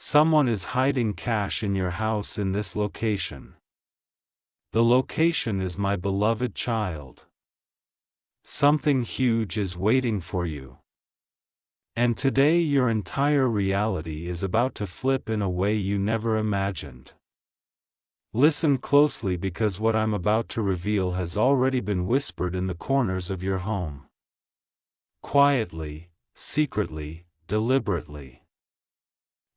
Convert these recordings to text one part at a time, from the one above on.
Someone is hiding cash in your house in this location. The location is my beloved child. Something huge is waiting for you. And today your entire reality is about to flip in a way you never imagined. Listen closely because what I'm about to reveal has already been whispered in the corners of your home. Quietly, secretly, deliberately.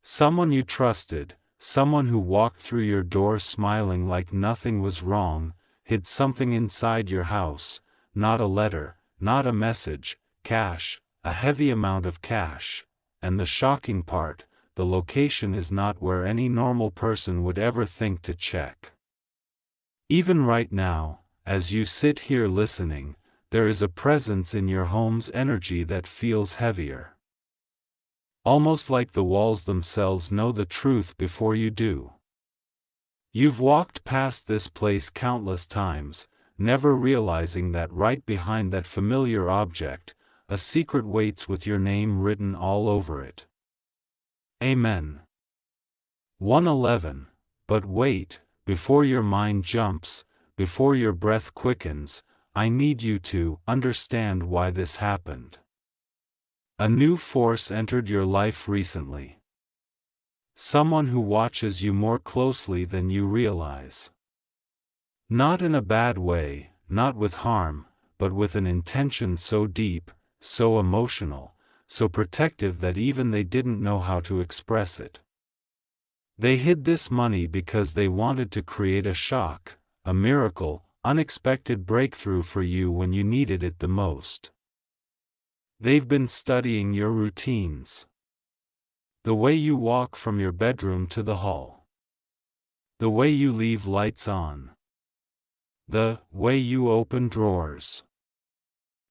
Someone you trusted, someone who walked through your door smiling like nothing was wrong, hid something inside your house, not a letter, not a message, cash, a heavy amount of cash, and the shocking part, the location is not where any normal person would ever think to check. Even right now, as you sit here listening, there is a presence in your home's energy that feels heavier. Almost like the walls themselves know the truth before you do. You've walked past this place countless times, never realizing that right behind that familiar object, a secret waits with your name written all over it. Amen. 111. But wait, before your mind jumps, before your breath quickens, I need you to understand why this happened. A new force entered your life recently. Someone who watches you more closely than you realize. Not in a bad way, not with harm, but with an intention so deep, so emotional, so protective that even they didn't know how to express it. They hid this money because they wanted to create a shock, a miracle, unexpected breakthrough for you when you needed it the most. They've been studying your routines. The way you walk from your bedroom to the hall. The way you leave lights on. The way you open drawers.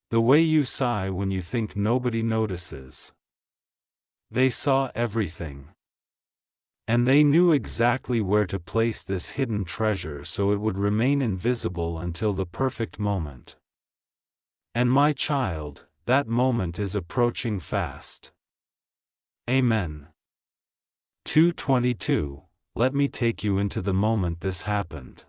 The way you sigh when you think nobody notices. They saw everything. And they knew exactly where to place this hidden treasure so it would remain invisible until the perfect moment. And my child, that moment is approaching fast. Amen. 2:22. Let me take you into the moment this happened.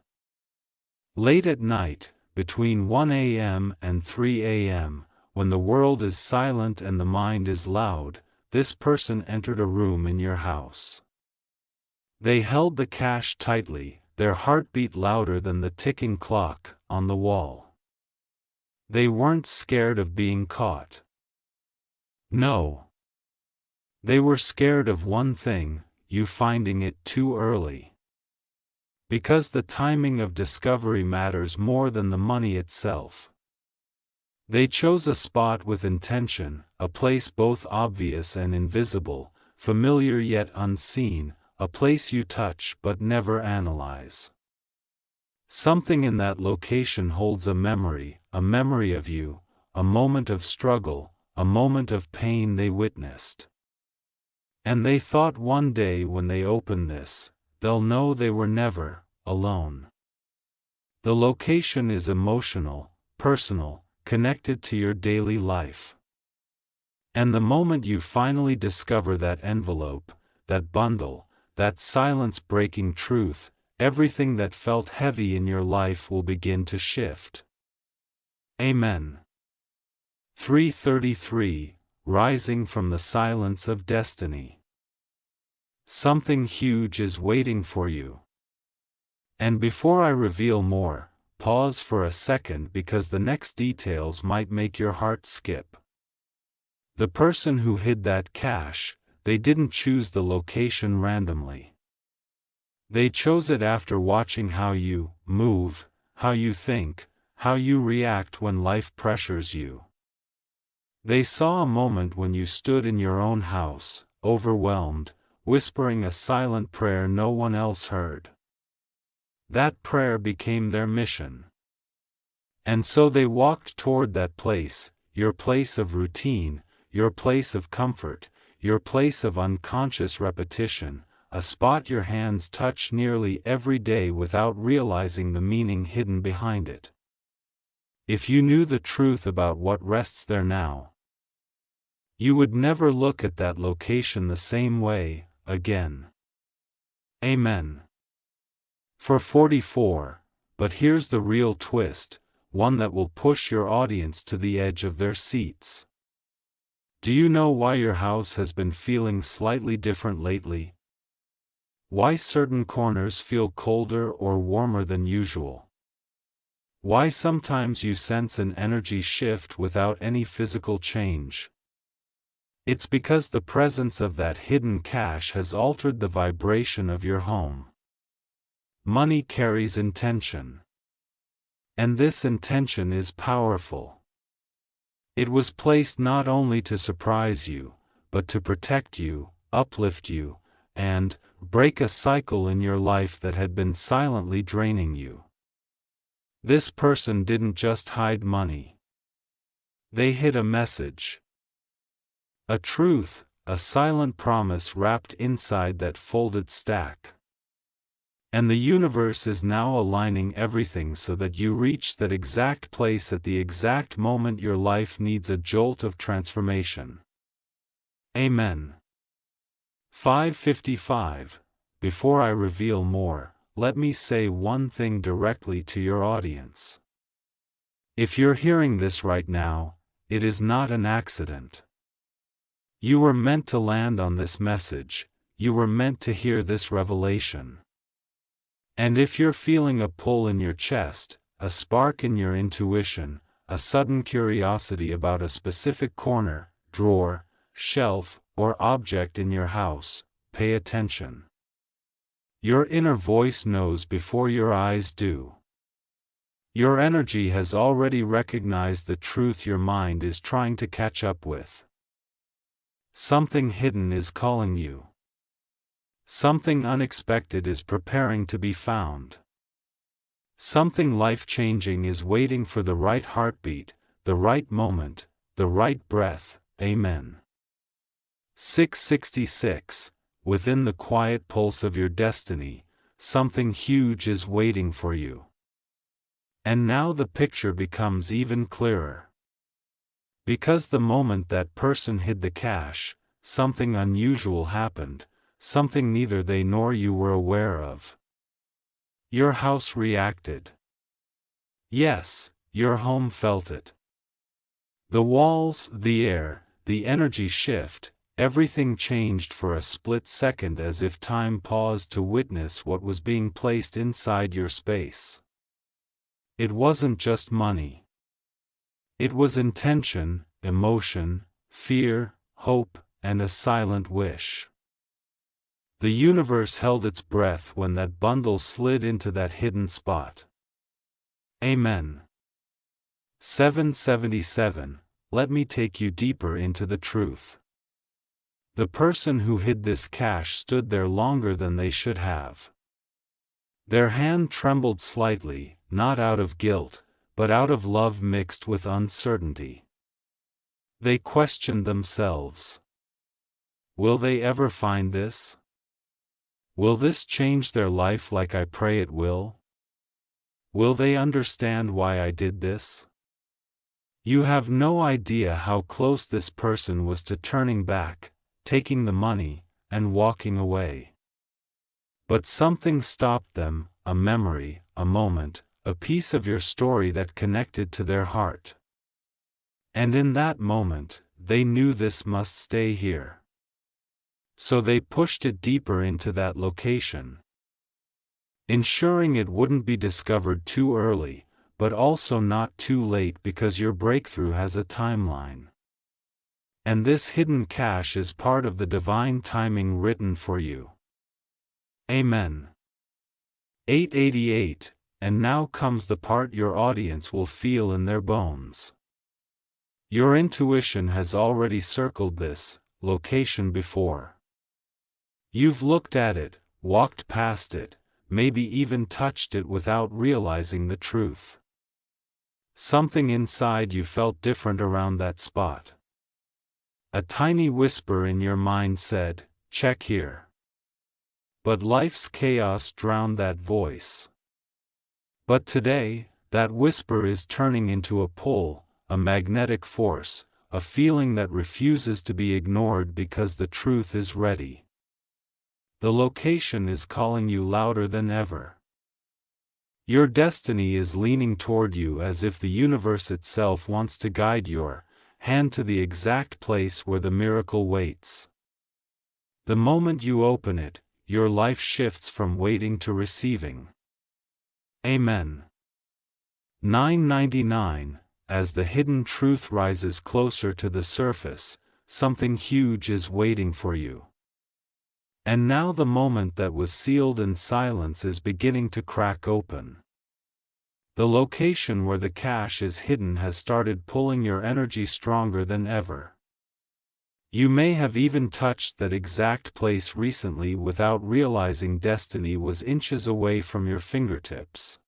Late at night, between 1 a.m. and 3 a.m., when the world is silent and the mind is loud, this person entered a room in your house. They held the cash tightly, their heart beat louder than the ticking clock on the wall. They weren't scared of being caught. No. They were scared of one thing, you finding it too early. Because the timing of discovery matters more than the money itself. They chose a spot with intention, a place both obvious and invisible, familiar yet unseen, a place you touch but never analyze. Something in that location holds a memory of you, a moment of struggle, a moment of pain they witnessed. And they thought one day when they open this, they'll know they were never alone. The location is emotional, personal, connected to your daily life. And the moment you finally discover that envelope, that bundle, that silence-breaking truth, everything that felt heavy in your life will begin to shift. Amen. 3:33. Rising from the silence of destiny. Something huge is waiting for you. And before I reveal more, pause for a second because the next details might make your heart skip. The person who hid that cash, they didn't choose the location randomly. They chose it after watching how you move, how you think, how you react when life pressures you. They saw a moment when you stood in your own house, overwhelmed, whispering a silent prayer no one else heard. That prayer became their mission. And so they walked toward that place, your place of routine, your place of comfort, your place of unconscious repetition, a spot your hands touch nearly every day without realizing the meaning hidden behind it. If you knew the truth about what rests there now, you would never look at that location the same way, again. Amen. For 44, but here's the real twist, one that will push your audience to the edge of their seats. Do you know why your house has been feeling slightly different lately? Why certain corners feel colder or warmer than usual? Why sometimes you sense an energy shift without any physical change? It's because the presence of that hidden cash has altered the vibration of your home. Money carries intention. And this intention is powerful. It was placed not only to surprise you, but to protect you, uplift you, and break a cycle in your life that had been silently draining you. This person didn't just hide money. They hid a message. A truth, a silent promise wrapped inside that folded stack. And the universe is now aligning everything so that you reach that exact place at the exact moment your life needs a jolt of transformation. Amen. 555. Before I reveal more, let me say one thing directly to your audience. If you're hearing this right now, it is not an accident. You were meant to land on this message, you were meant to hear this revelation. And if you're feeling a pull in your chest, a spark in your intuition, a sudden curiosity about a specific corner, drawer, shelf, or object in your house, pay attention. Your inner voice knows before your eyes do. Your energy has already recognized the truth your mind is trying to catch up with. Something hidden is calling you. Something unexpected is preparing to be found. Something life-changing is waiting for the right heartbeat, the right moment, the right breath. Amen. 666. Within the quiet pulse of your destiny, something huge is waiting for you. And now the picture becomes even clearer. Because the moment that person hid the cash, something unusual happened, something neither they nor you were aware of. Your house reacted. Yes, your home felt it. The walls, the air, the energy shift, everything changed for a split second as if time paused to witness what was being placed inside your space. It wasn't just money. It was intention, emotion, fear, hope, and a silent wish. The universe held its breath when that bundle slid into that hidden spot. Amen. 777. Let me take you deeper into the truth. The person who hid this cash stood there longer than they should have. Their hand trembled slightly, not out of guilt, but out of love mixed with uncertainty. They questioned themselves. Will they ever find this? Will this change their life like I pray it will? Will they understand why I did this? You have no idea how close this person was to turning back, taking the money, and walking away. But something stopped them, a memory, a moment, a piece of your story that connected to their heart. And in that moment, they knew this must stay here. So they pushed it deeper into that location, ensuring it wouldn't be discovered too early, but also not too late because your breakthrough has a timeline. And this hidden cash is part of the divine timing written for you. Amen. 888. And now comes the part your audience will feel in their bones. Your intuition has already circled this location before. You've looked at it, walked past it, maybe even touched it without realizing the truth. Something inside you felt different around that spot. A tiny whisper in your mind said, "Check here." But life's chaos drowned that voice. But today, that whisper is turning into a pull, a magnetic force, a feeling that refuses to be ignored because the truth is ready. The location is calling you louder than ever. Your destiny is leaning toward you as if the universe itself wants to guide your hand to the exact place where the miracle waits. The moment you open it, your life shifts from waiting to receiving. Amen. 999. As the hidden truth rises closer to the surface, something huge is waiting for you. And now the moment that was sealed in silence is beginning to crack open. The location where the cash is hidden has started pulling your energy stronger than ever. You may have even touched that exact place recently without realizing destiny was inches away from your fingertips.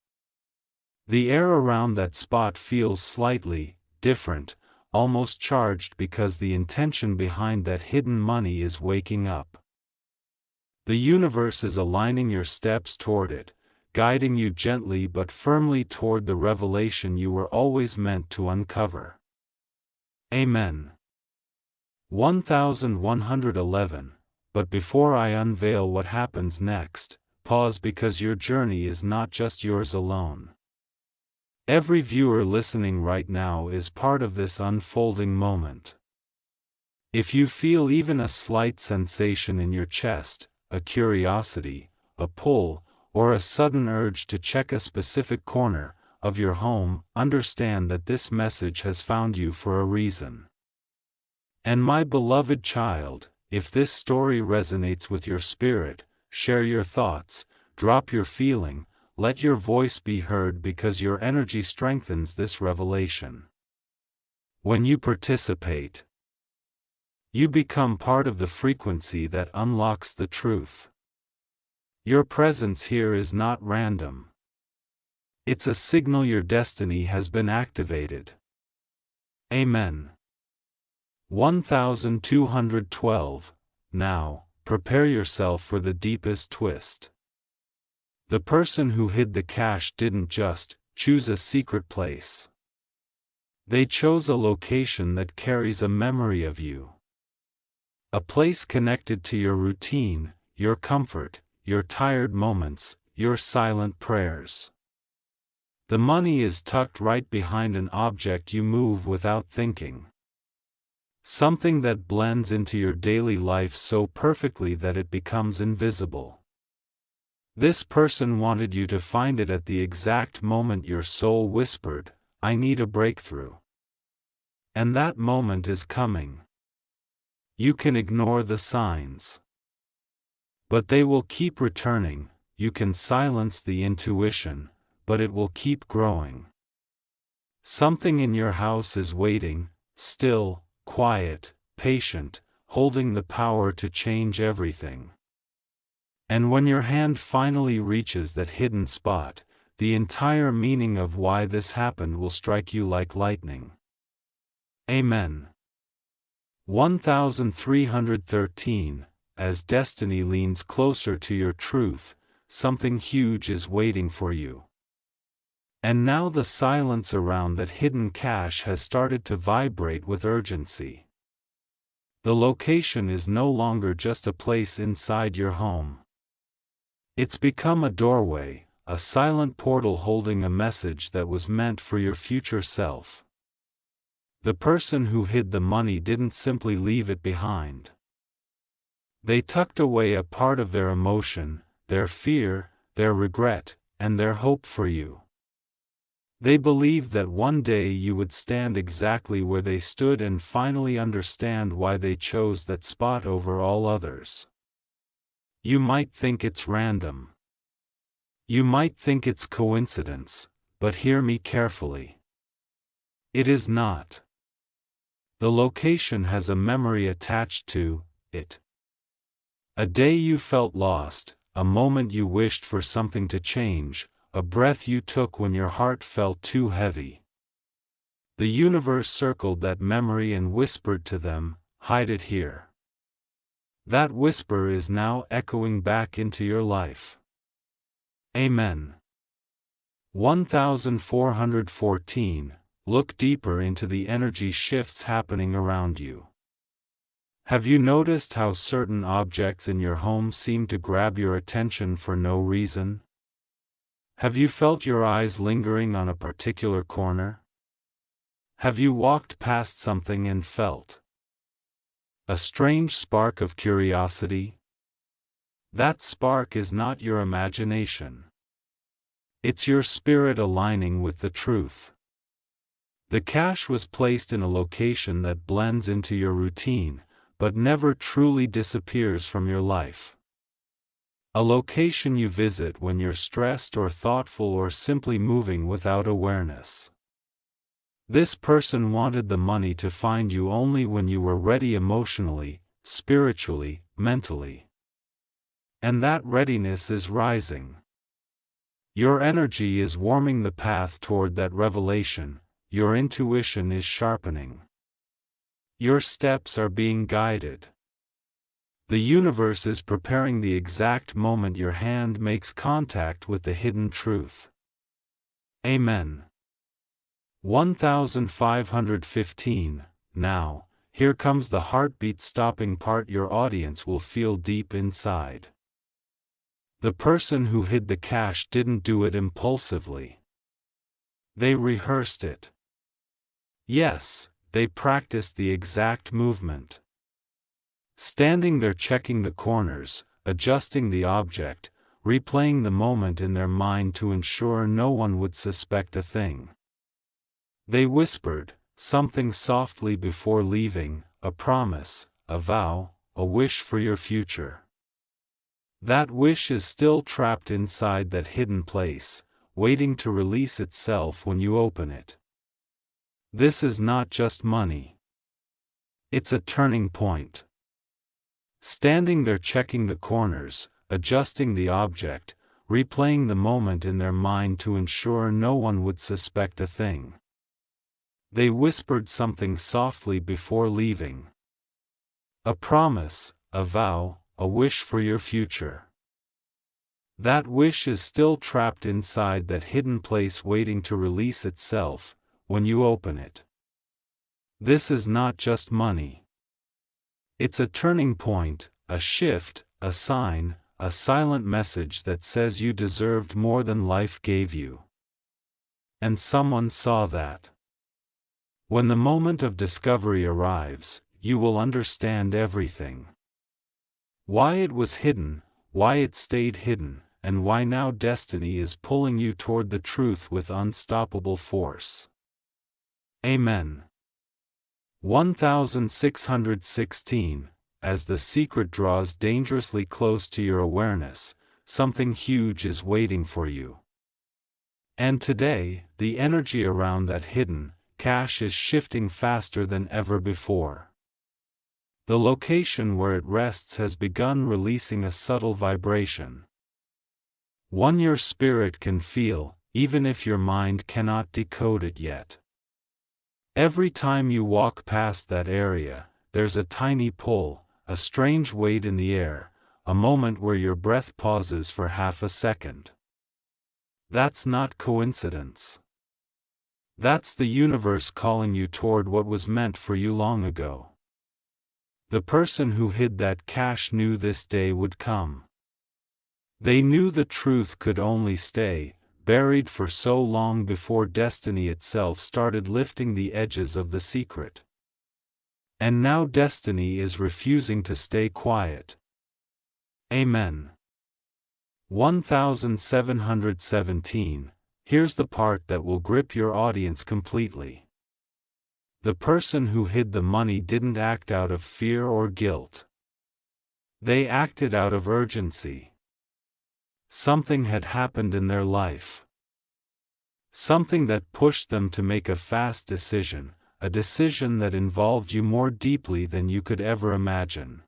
The air around that spot feels slightly different, almost charged because the intention behind that hidden money is waking up. The universe is aligning your steps toward it, guiding you gently but firmly toward the revelation you were always meant to uncover. Amen. 1111. But before I unveil what happens next, pause because your journey is not just yours alone. Every viewer listening right now is part of this unfolding moment. If you feel even a slight sensation in your chest, a curiosity, a pull, or a sudden urge to check a specific corner of your home, understand that this message has found you for a reason. And my beloved child, if this story resonates with your spirit, share your thoughts, drop your feeling, let your voice be heard because your energy strengthens this revelation. When you participate, you become part of the frequency that unlocks the truth. Your presence here is not random. It's a signal your destiny has been activated. Amen. 1212. Now, prepare yourself for the deepest twist. The person who hid the cash didn't just choose a secret place. They chose a location that carries a memory of you. A place connected to your routine, your comfort, your tired moments, your silent prayers. The money is tucked right behind an object you move without thinking. Something that blends into your daily life so perfectly that it becomes invisible. This person wanted you to find it at the exact moment your soul whispered, "I need a breakthrough." And that moment is coming. You can ignore the signs, but they will keep returning. You can silence the intuition, but it will keep growing. Something in your house is waiting, still, quiet, patient, holding the power to change everything. And when your hand finally reaches that hidden spot, the entire meaning of why this happened will strike you like lightning. Amen. 1313. As destiny leans closer to your truth, something huge is waiting for you. And now the silence around that hidden cache has started to vibrate with urgency. The location is no longer just a place inside your home. It's become a doorway, a silent portal holding a message that was meant for your future self. The person who hid the money didn't simply leave it behind. They tucked away a part of their emotion, their fear, their regret, and their hope for you. They believed that one day you would stand exactly where they stood and finally understand why they chose that spot over all others. You might think it's random. You might think it's coincidence, but hear me carefully. It is not. The location has a memory attached to it. A day you felt lost, a moment you wished for something to change, a breath you took when your heart felt too heavy. The universe circled that memory and whispered to them, "Hide it here." That whisper is now echoing back into your life. Amen. 1414. Look deeper into the energy shifts happening around you. Have you noticed how certain objects in your home seem to grab your attention for no reason? Have you felt your eyes lingering on a particular corner? Have you walked past something and felt a strange spark of curiosity? That spark is not your imagination. It's your spirit aligning with the truth. The cache was placed in a location that blends into your routine, but never truly disappears from your life. A location you visit when you're stressed or thoughtful or simply moving without awareness. This person wanted the money to find you only when you were ready emotionally, spiritually, mentally. And that readiness is rising. Your energy is warming the path toward that revelation, your intuition is sharpening. Your steps are being guided. The universe is preparing the exact moment your hand makes contact with the hidden truth. Amen. 1515. Now, here comes the heartbeat stopping part your audience will feel deep inside. The person who hid the cache didn't do it impulsively. They rehearsed it. Yes, they practiced the exact movement. Standing there checking the corners, adjusting the object, replaying the moment in their mind to ensure no one would suspect a thing. They whispered something softly before leaving, a promise, a vow, a wish for your future. That wish is still trapped inside that hidden place, waiting to release itself when you open it. This is not just money. It's a turning point. Standing there checking the corners, adjusting the object, replaying the moment in their mind to ensure no one would suspect a thing. They whispered something softly before leaving. A promise, a vow, a wish for your future. That wish is still trapped inside that hidden place waiting to release itself, when you open it. This is not just money. It's a turning point, a shift, a sign, a silent message that says you deserved more than life gave you. And someone saw that. When the moment of discovery arrives, you will understand everything. Why it was hidden, why it stayed hidden, and why now destiny is pulling you toward the truth with unstoppable force. Amen. 1616. As the secret draws dangerously close to your awareness, something huge is waiting for you. And today, the energy around that hidden cache is shifting faster than ever before. The location where it rests has begun releasing a subtle vibration. One your spirit can feel, even if your mind cannot decode it yet. Every time you walk past that area, there's a tiny pull, a strange weight in the air, a moment where your breath pauses for half a second. That's not coincidence. That's the universe calling you toward what was meant for you long ago. The person who hid that cache knew this day would come. They knew the truth could only stay buried for so long before destiny itself started lifting the edges of the secret. And now destiny is refusing to stay quiet. Amen. 1717. Here's the part that will grip your audience completely. The person who hid the money didn't act out of fear or guilt. They acted out of urgency. Something had happened in their life. Something that pushed them to make a fast decision, a decision that involved you more deeply than you could ever imagine.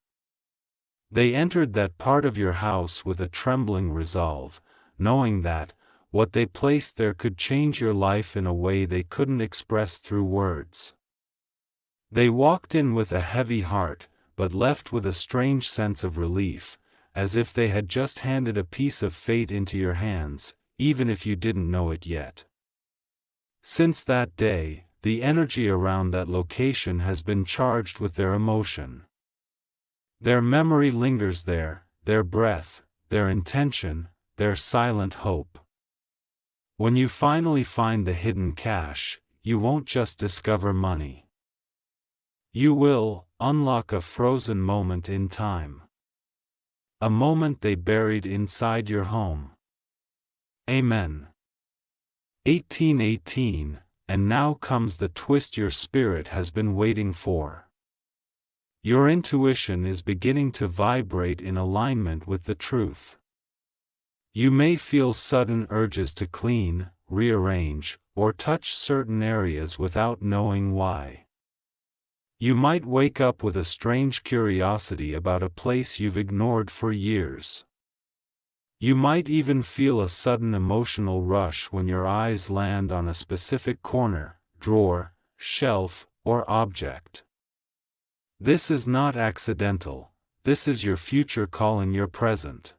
They entered that part of your house with a trembling resolve, knowing that what they placed there could change your life in a way they couldn't express through words. They walked in with a heavy heart, but left with a strange sense of relief, as if they had just handed a piece of fate into your hands, even if you didn't know it yet. Since that day, the energy around that location has been charged with their emotion. Their memory lingers there, their breath, their intention, their silent hope. When you finally find the hidden cache, you won't just discover money. You will unlock a frozen moment in time. A moment they buried inside your home. Amen. 1818, and now comes the twist your spirit has been waiting for. Your intuition is beginning to vibrate in alignment with the truth. You may feel sudden urges to clean, rearrange, or touch certain areas without knowing why. You might wake up with a strange curiosity about a place you've ignored for years. You might even feel a sudden emotional rush when your eyes land on a specific corner, drawer, shelf, or object. This is not accidental, this is your future calling your present.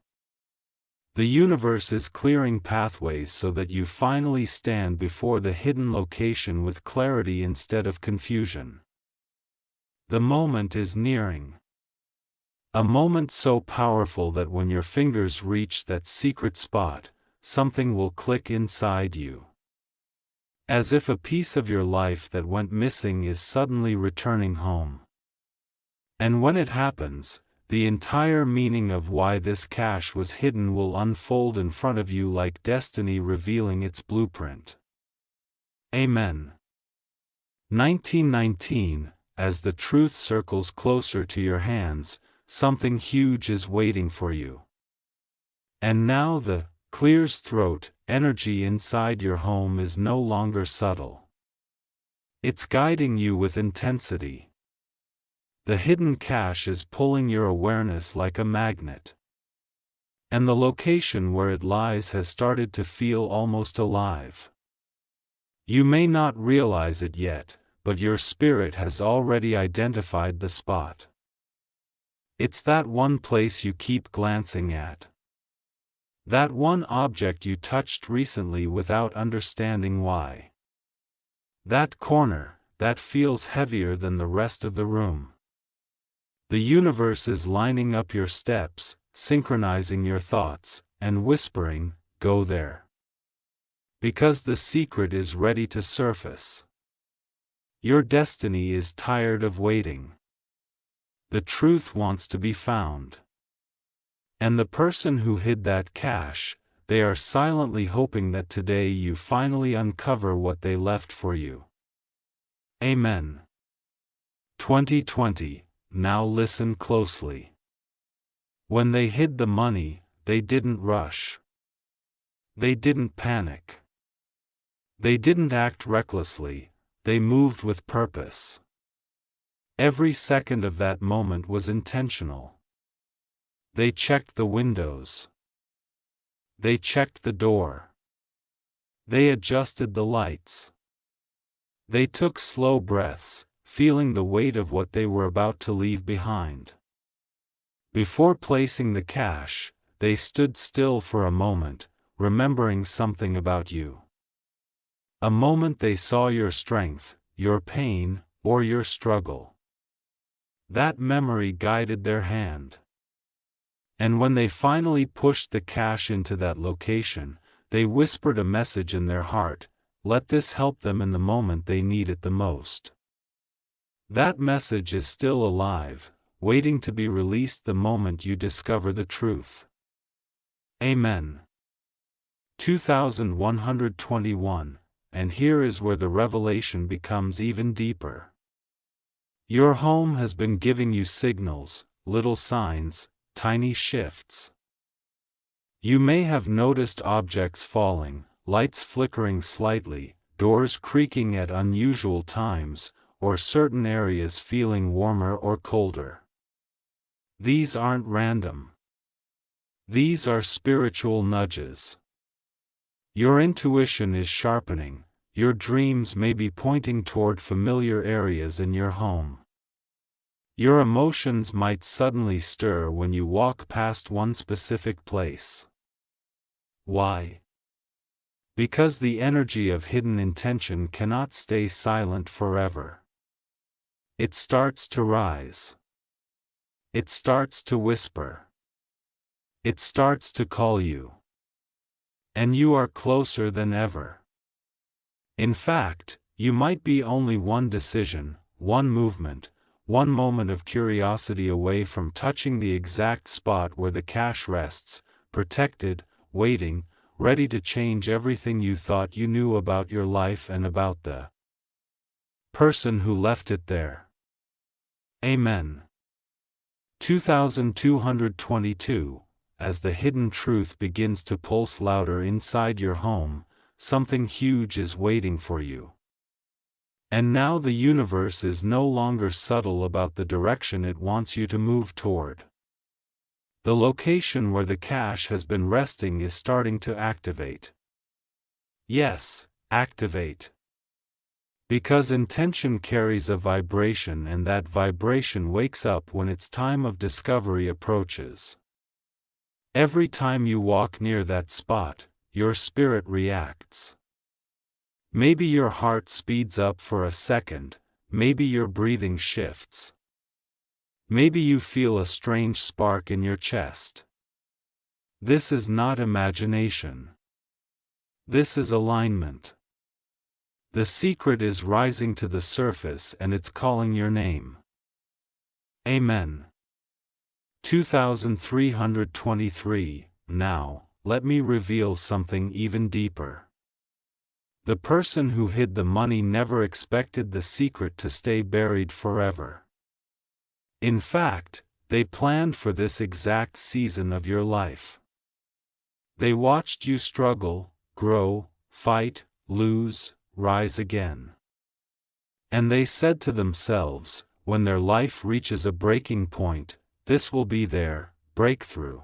The universe is clearing pathways so that you finally stand before the hidden location with clarity instead of confusion. The moment is nearing. A moment so powerful that when your fingers reach that secret spot, something will click inside you. As if a piece of your life that went missing is suddenly returning home. And when it happens, the entire meaning of why this cache was hidden will unfold in front of you like destiny revealing its blueprint. Amen. 1919, as the truth circles closer to your hands, something huge is waiting for you. And now the clear's throat energy inside your home is no longer subtle. It's guiding you with intensity. The hidden cache is pulling your awareness like a magnet. And the location where it lies has started to feel almost alive. You may not realize it yet, but your spirit has already identified the spot. It's that one place you keep glancing at. That one object you touched recently without understanding why. That corner, that feels heavier than the rest of the room. The universe is lining up your steps, synchronizing your thoughts, and whispering, "Go there." Because the secret is ready to surface. Your destiny is tired of waiting. The truth wants to be found. And the person who hid that cache, they are silently hoping that today you finally uncover what they left for you. Amen. 2020. Now listen closely. When they hid the money, they didn't rush. They didn't panic. They didn't act recklessly, they moved with purpose. Every second of that moment was intentional. They checked the windows. They checked the door. They adjusted the lights. They took slow breaths, feeling the weight of what they were about to leave behind. Before placing the cache, they stood still for a moment, remembering something about you. A moment they saw your strength, your pain, or your struggle. That memory guided their hand. And when they finally pushed the cache into that location, they whispered a message in their heart, let this help them in the moment they need it the most. That message is still alive, waiting to be released the moment you discover the truth. Amen. 2121, and here is where the revelation becomes even deeper. Your home has been giving you signals, little signs, tiny shifts. You may have noticed objects falling, lights flickering slightly, doors creaking at unusual times, or certain areas feeling warmer or colder. These aren't random. These are spiritual nudges. Your intuition is sharpening, your dreams may be pointing toward familiar areas in your home. Your emotions might suddenly stir when you walk past one specific place. Why? Because the energy of hidden intention cannot stay silent forever. It starts to rise. It starts to whisper. It starts to call you. And you are closer than ever. In fact, you might be only one decision, one movement, one moment of curiosity away from touching the exact spot where the cash rests, protected, waiting, ready to change everything you thought you knew about your life and about the person who left it there. Amen. 2222. As the hidden truth begins to pulse louder inside your home, something huge is waiting for you. And now the universe is no longer subtle about the direction it wants you to move toward. The location where the cash has been resting is starting to activate. Yes, activate. Because intention carries a vibration, and that vibration wakes up when its time of discovery approaches. Every time you walk near that spot, your spirit reacts. Maybe your heart speeds up for a second, maybe your breathing shifts. Maybe you feel a strange spark in your chest. This is not imagination. This is alignment. The secret is rising to the surface, and it's calling your name. Amen. 2323. Now, let me reveal something even deeper. The person who hid the money never expected the secret to stay buried forever. In fact, they planned for this exact season of your life. They watched you struggle, grow, fight, lose, rise again. And they said to themselves, when their life reaches a breaking point, this will be their breakthrough.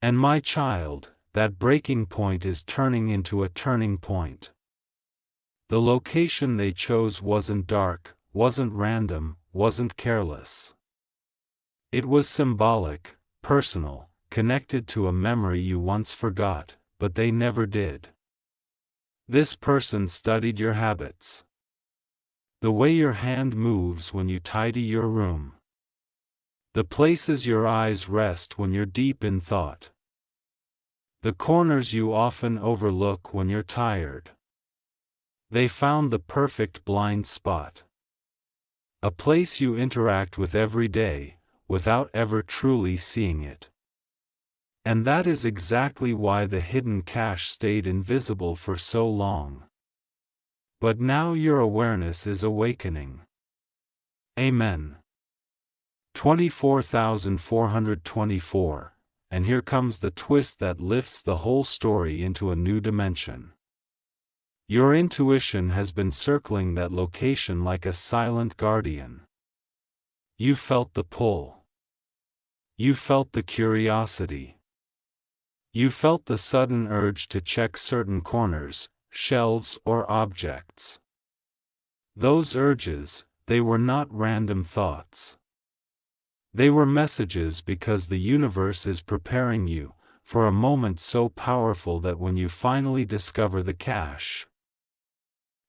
And my child, that breaking point is turning into a turning point. The location they chose wasn't dark, wasn't random, wasn't careless. It was symbolic, personal, connected to a memory you once forgot, but they never did. This person studied your habits. The way your hand moves when you tidy your room. The places your eyes rest when you're deep in thought. The corners you often overlook when you're tired. They found the perfect blind spot. A place you interact with every day, without ever truly seeing it. And that is exactly why the hidden cash stayed invisible for so long. But now your awareness is awakening. Amen. 24,424, and here comes the twist that lifts the whole story into a new dimension. Your intuition has been circling that location like a silent guardian. You felt the pull. You felt the curiosity. You felt the sudden urge to check certain corners, shelves, or objects. Those urges, they were not random thoughts. They were messages, because the universe is preparing you for a moment so powerful that when you finally discover the cash,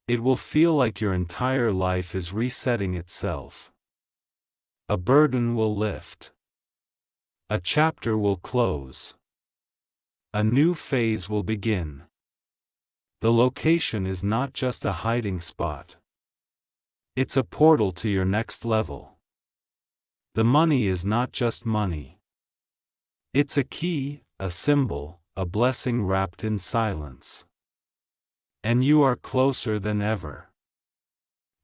it will feel like your entire life is resetting itself. A burden will lift. A chapter will close. A new phase will begin. The location is not just a hiding spot. It's a portal to your next level. The money is not just money. It's a key, a symbol, a blessing wrapped in silence. And you are closer than ever.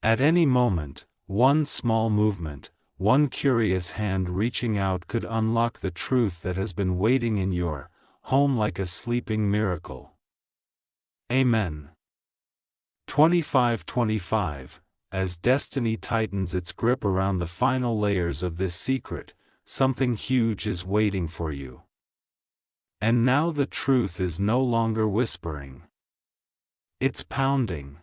At any moment, one small movement, one curious hand reaching out could unlock the truth that has been waiting in your home like a sleeping miracle. Amen. 2525. As destiny tightens its grip around the final layers of this secret, something huge is waiting for you. And now the truth is no longer whispering. It's pounding.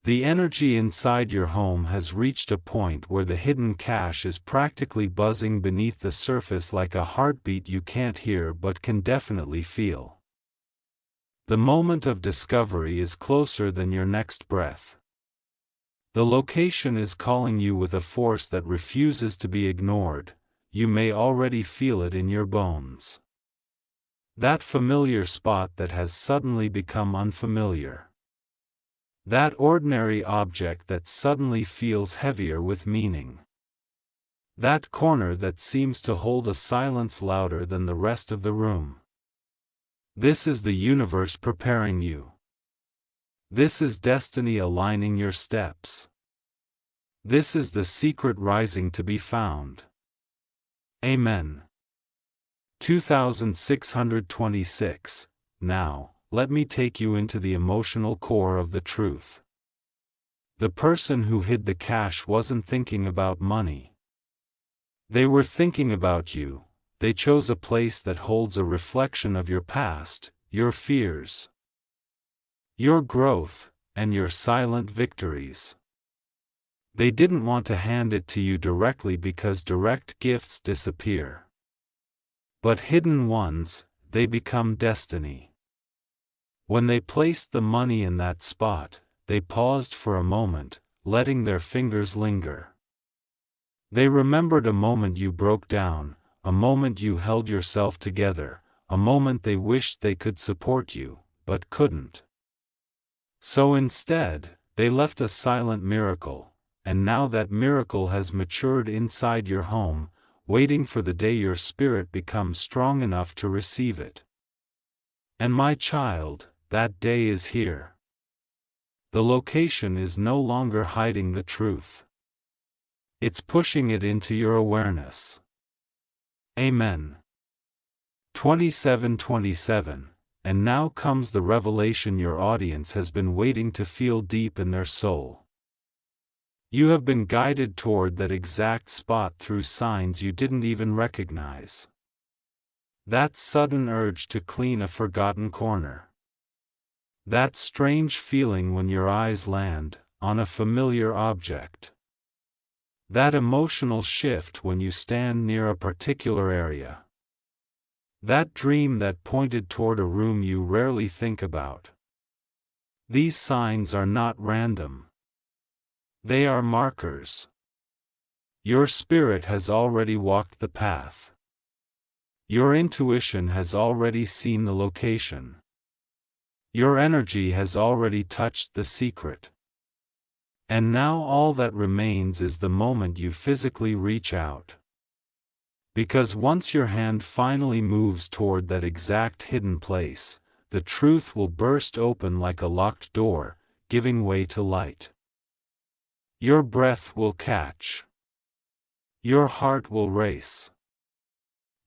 The energy inside your home has reached a point where the hidden cash is practically buzzing beneath the surface like a heartbeat you can't hear but can definitely feel. The moment of discovery is closer than your next breath. The location is calling you with a force that refuses to be ignored. You may already feel it in your bones. That familiar spot that has suddenly become unfamiliar. That ordinary object that suddenly feels heavier with meaning. That corner that seems to hold a silence louder than the rest of the room. This is the universe preparing you. This is destiny aligning your steps. This is the secret rising to be found. Amen. 2626. Now, let me take you into the emotional core of the truth. The person who hid the cash wasn't thinking about money. They were thinking about you. They chose a place that holds a reflection of your past, your fears, your growth, and your silent victories. They didn't want to hand it to you directly because direct gifts disappear. But hidden ones, they become destiny. When they placed the money in that spot, they paused for a moment, letting their fingers linger. They remembered a moment you broke down, a moment you held yourself together, a moment they wished they could support you, but couldn't. So instead, they left a silent miracle, and now that miracle has matured inside your home, waiting for the day your spirit becomes strong enough to receive it. And my child, that day is here. The location is no longer hiding the truth. It's pushing it into your awareness. Amen. 2727. And now comes the revelation your audience has been waiting to feel deep in their soul. You have been guided toward that exact spot through signs you didn't even recognize. That sudden urge to clean a forgotten corner. That strange feeling when your eyes land on a familiar object. That emotional shift when you stand near a particular area. That dream that pointed toward a room you rarely think about. These signs are not random. They are markers. Your spirit has already walked the path. Your intuition has already seen the location. Your energy has already touched the secret. And now all that remains is the moment you physically reach out. Because once your hand finally moves toward that exact hidden place, the truth will burst open like a locked door, giving way to light. Your breath will catch. Your heart will race.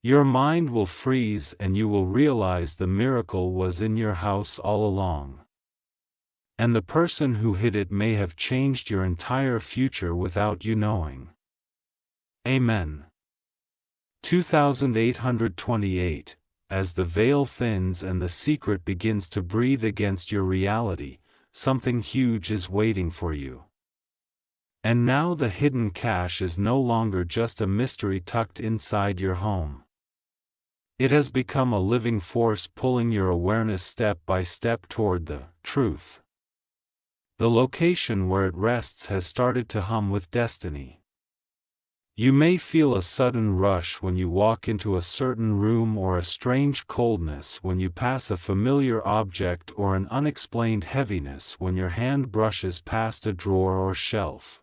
Your mind will freeze and you will realize the miracle was in your house all along. And the person who hid it may have changed your entire future without you knowing. Amen. 2828. As the veil thins and the secret begins to breathe against your reality, something huge is waiting for you. And now the hidden cash is no longer just a mystery tucked inside your home. It has become a living force pulling your awareness step by step toward the truth. The location where it rests has started to hum with destiny. You may feel a sudden rush when you walk into a certain room or a strange coldness when you pass a familiar object or an unexplained heaviness when your hand brushes past a drawer or shelf.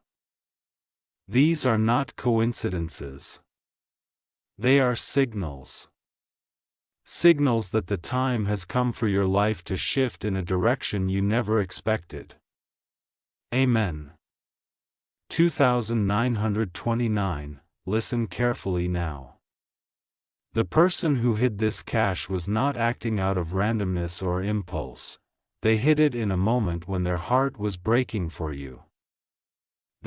These are not coincidences. They are signals. Signals that the time has come for your life to shift in a direction you never expected. Amen. 2929. Listen carefully now. The person who hid this cash was not acting out of randomness or impulse. They hid it in a moment when their heart was breaking for you.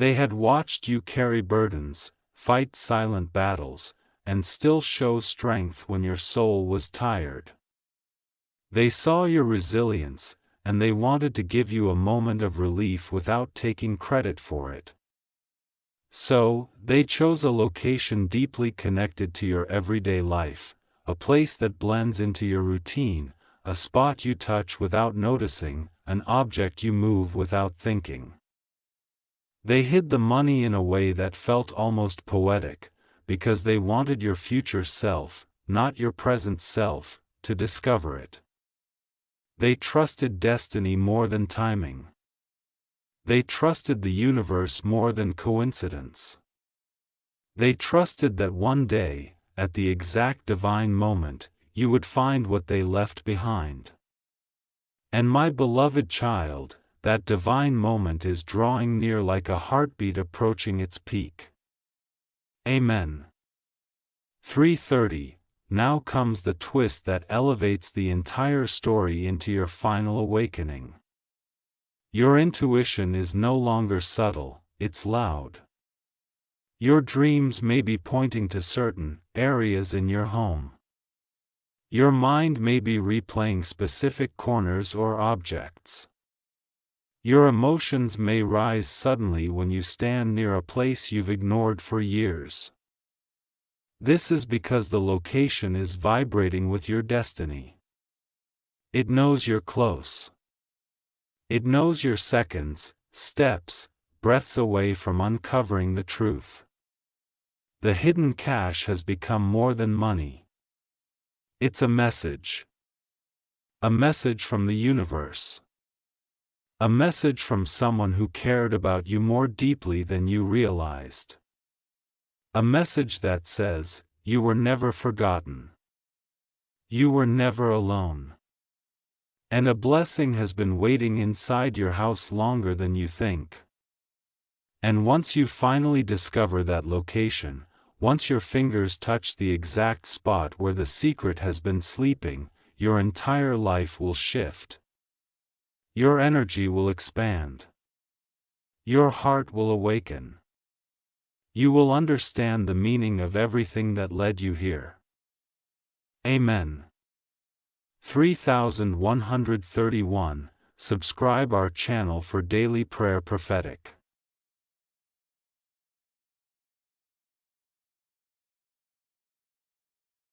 They had watched you carry burdens, fight silent battles, and still show strength when your soul was tired. They saw your resilience, and they wanted to give you a moment of relief without taking credit for it. So, they chose a location deeply connected to your everyday life, a place that blends into your routine, a spot you touch without noticing, an object you move without thinking. They hid the money in a way that felt almost poetic, because they wanted your future self, not your present self, to discover it. They trusted destiny more than timing. They trusted the universe more than coincidence. They trusted that one day, at the exact divine moment, you would find what they left behind. And my beloved child, that divine moment is drawing near like a heartbeat approaching its peak. Amen. 3:30. Now comes the twist that elevates the entire story into your final awakening. Your intuition is no longer subtle, it's loud. Your dreams may be pointing to certain areas in your home. Your mind may be replaying specific corners or objects. Your emotions may rise suddenly when you stand near a place you've ignored for years. This is because the location is vibrating with your destiny. It knows you're close. It knows you're seconds, steps, breaths away from uncovering the truth. The hidden cash has become more than money. It's a message. A message from the universe. A message from someone who cared about you more deeply than you realized. A message that says, you were never forgotten. You were never alone. And a blessing has been waiting inside your house longer than you think. And once you finally discover that location, once your fingers touch the exact spot where the secret has been sleeping, your entire life will shift. Your energy will expand. Your heart will awaken. You will understand the meaning of everything that led you here. Amen. 3131. Subscribe our channel for daily prayer prophetic.